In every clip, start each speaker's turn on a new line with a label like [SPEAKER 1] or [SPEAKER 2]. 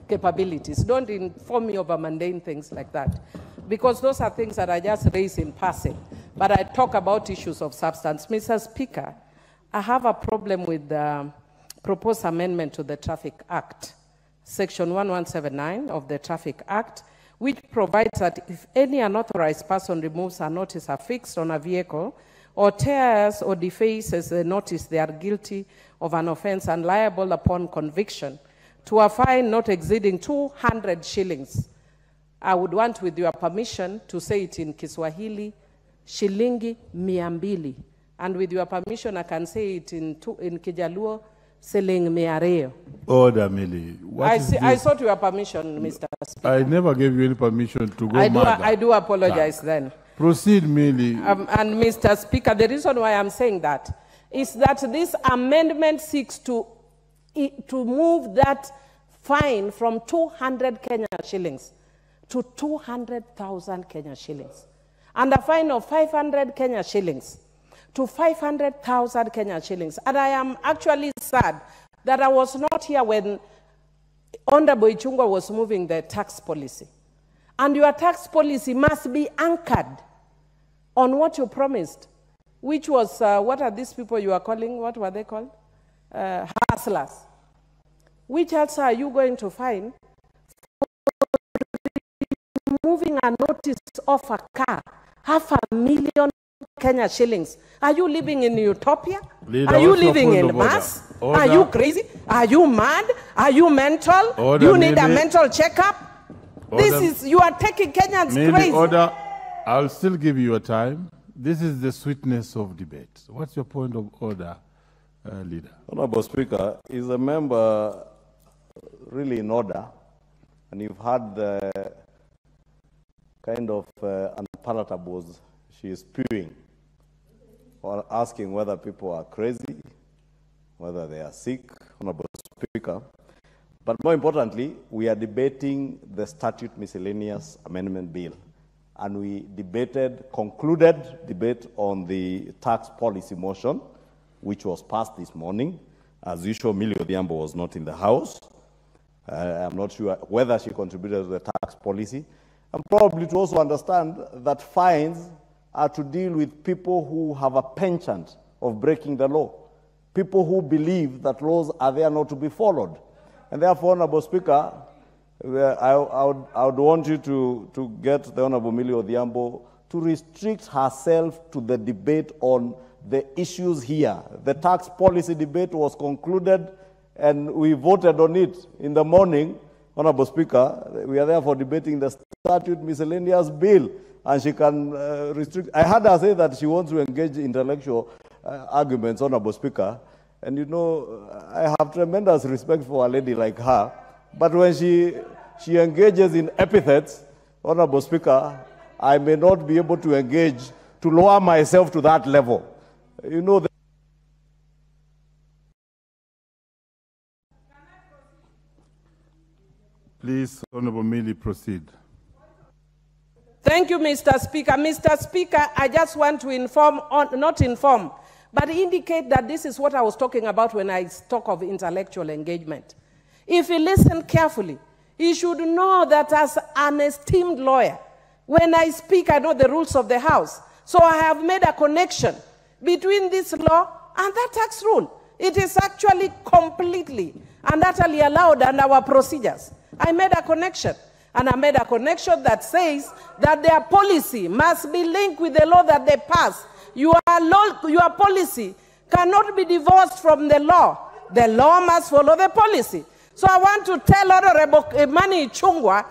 [SPEAKER 1] capabilities. Don't inform me over mundane things like that, because those are things that I just raise in passing. But I talk about issues of substance. Mr. Speaker, I have a problem with the proposed amendment to the Traffic Act, Section 1179 of the Traffic Act, which provides that if any unauthorized person removes a notice affixed on a vehicle or tears or defaces the notice, they are guilty of an offense and liable upon conviction to a fine not exceeding 200 shillings. I would want, with your permission, to say it in Kiswahili, shilingi 200. And with your permission, I can say it in Kijaluo, Seling Meareo.
[SPEAKER 2] Order, Millie.
[SPEAKER 1] I sought your permission, Mr. Speaker.
[SPEAKER 2] I never gave you any permission to go mad.
[SPEAKER 1] I do apologize then.
[SPEAKER 2] Proceed, Millie.
[SPEAKER 1] And Mr. Speaker, the reason why I'm saying that is that this amendment seeks to move that fine from 200 Kenya shillings to 200,000 Kenya shillings. And a fine of 500 Kenya shillings to 500,000 Kenya shillings. And I am actually sad that I was not here when Honorable Ichungwa was moving the tax policy. And your tax policy must be anchored on what you promised, which was, what are these people you are calling, what were they called? Hustlers. Which also are you going to find for removing a notice of a car, 500,000 Kenya shillings? Are you living in utopia?
[SPEAKER 2] Leader,
[SPEAKER 1] are you living in mass?
[SPEAKER 2] Order.
[SPEAKER 1] Are you crazy? Are you mad? Are you mental?
[SPEAKER 2] Order,
[SPEAKER 1] you need
[SPEAKER 2] Millie.
[SPEAKER 1] a mental checkup? You are taking Kenyans
[SPEAKER 2] Millie,
[SPEAKER 1] crazy.
[SPEAKER 2] Order. I'll still give you a time. This is the sweetness of debate. What's your point of order, Leader?
[SPEAKER 3] Honorable Speaker, is a member really in order? And you've had the kind of unpalatables she is spewing, or asking whether people are crazy, whether they are sick, Honorable Speaker. But more importantly, we are debating the Statute Miscellaneous Amendment Bill. And we concluded debate on the tax policy motion, which was passed this morning. As usual, Millie was not in the House. I'm not sure whether she contributed to the tax policy. And probably to also understand that fines are to deal with people who have a penchant of breaking the law, people who believe that laws are there not to be followed. And therefore, Honorable Speaker, I would want you to get the Honorable Millie Odhiambo to restrict herself to the debate on the issues here. The tax policy debate was concluded and we voted on it in the morning. Honorable Speaker, we are therefore debating the Statute Miscellaneous Bill, and she can restrict. I heard her say that she wants to engage in intellectual arguments, Honorable Speaker, and you know, I have tremendous respect for a lady like her, but when she engages in epithets, Honorable Speaker, I may not be able to engage, to lower myself to that level. You know,
[SPEAKER 2] Please, Honorable Millie, proceed.
[SPEAKER 1] Thank you, Mr. Speaker. Mr. Speaker, I just want to not inform, but indicate that this is what I was talking about when I talk of intellectual engagement. If you listen carefully, you should know that as an esteemed lawyer, when I speak, I know the rules of the House. So I have made a connection between this law and that tax rule. It is actually completely and utterly allowed under our procedures. I made a connection. And I made a connection that says that their policy must be linked with the law that they pass. Your policy cannot be divorced from the law. The law must follow the policy. So I want to tell Honorable Kimani Ichungwa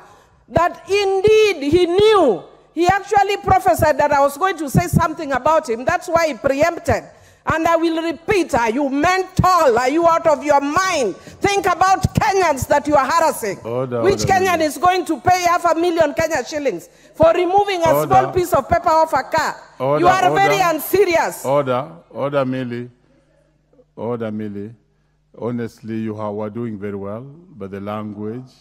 [SPEAKER 1] that indeed he knew. He actually prophesied that I was going to say something about him. That's why he preempted. And I will repeat, are you mental? Are you out of your mind? Think about Kenyans that you are harassing. Which Kenyan is going to pay 500,000 Kenya shillings for removing a small piece of paper off a car? You are very unserious.
[SPEAKER 2] Order, Millie. Order, Millie. Honestly, you are doing very well, but the language,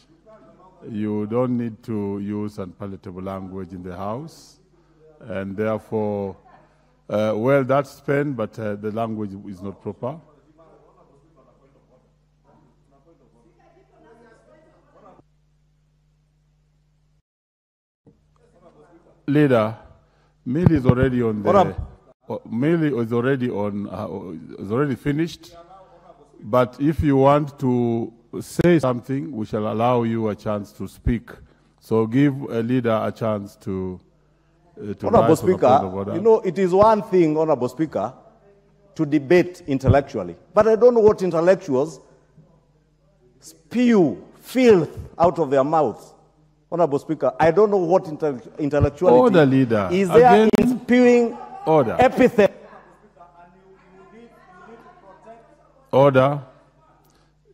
[SPEAKER 2] you don't need to use unpalatable language in the House. And therefore, well, that's spent, but the language is not proper. Leader, Millie is already on
[SPEAKER 3] Honorable.
[SPEAKER 2] Millie is already on, is already finished. But if you want to say something, we shall allow you a chance to speak. So give a leader a chance to
[SPEAKER 3] Honorable
[SPEAKER 2] rise to the point of
[SPEAKER 3] Speaker,
[SPEAKER 2] order.
[SPEAKER 3] you know, it is one thing, Honorable Speaker, to debate intellectually. But I don't know what intellectuals spew filth out of their mouths. Honorable Speaker, I don't know what intellectuality
[SPEAKER 2] Order, leader.
[SPEAKER 3] is there
[SPEAKER 2] Again,
[SPEAKER 3] in spewing
[SPEAKER 2] order.
[SPEAKER 3] epithets.
[SPEAKER 2] Order.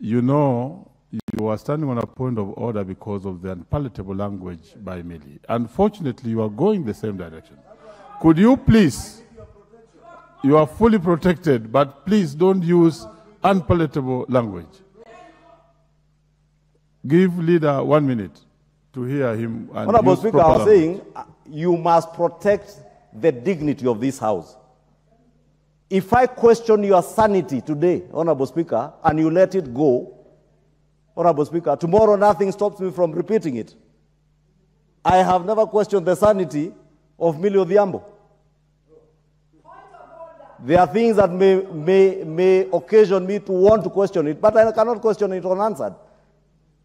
[SPEAKER 2] You know, you are standing on a point of order because of the unpalatable language by Millie. Unfortunately, you are going the same direction. Could you please, you are fully protected, but please don't use unpalatable language. Give leader 1 minute to hear him. And
[SPEAKER 3] Honorable
[SPEAKER 2] use
[SPEAKER 3] Speaker,
[SPEAKER 2] proper
[SPEAKER 3] I was
[SPEAKER 2] language.
[SPEAKER 3] saying you must protect the dignity of this House. If I question your sanity today, Honorable Speaker, and you let it go, Honorable Speaker, tomorrow nothing stops me from repeating it. I have never questioned the sanity of Millie Odhiambo. There are things that may occasion me to want to question it, but I cannot question it unanswered.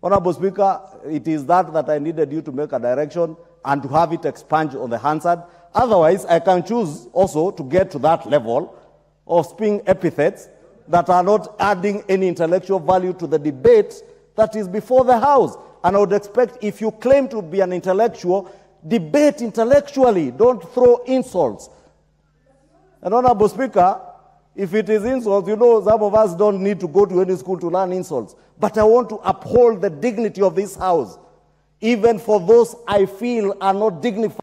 [SPEAKER 3] Honorable Speaker, it is that I needed you to make a direction and to have it expunged on the Hansard. Otherwise, I can choose also to get to that level of spewing epithets that are not adding any intellectual value to the debate that is before the House. And I would expect, if you claim to be an intellectual, debate intellectually. Don't throw insults. And Honorable Speaker, if it is insults, you know, some of us don't need to go to any school to learn insults. But I want to uphold the dignity of this House, even for those I feel are not dignified.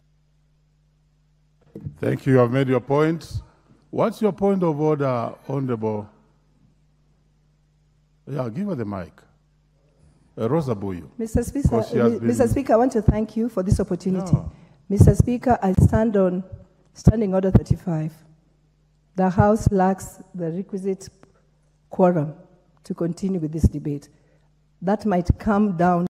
[SPEAKER 2] Thank you. You have made your point. What's your point of order, Honorable? Yeah, give her the mic. Rosa Buyu.
[SPEAKER 4] Mr. Speaker, I want to thank you for this opportunity.
[SPEAKER 2] No.
[SPEAKER 4] Mr. Speaker, I stand on Standing Order 35. The House lacks the requisite quorum to continue with this debate. That might come down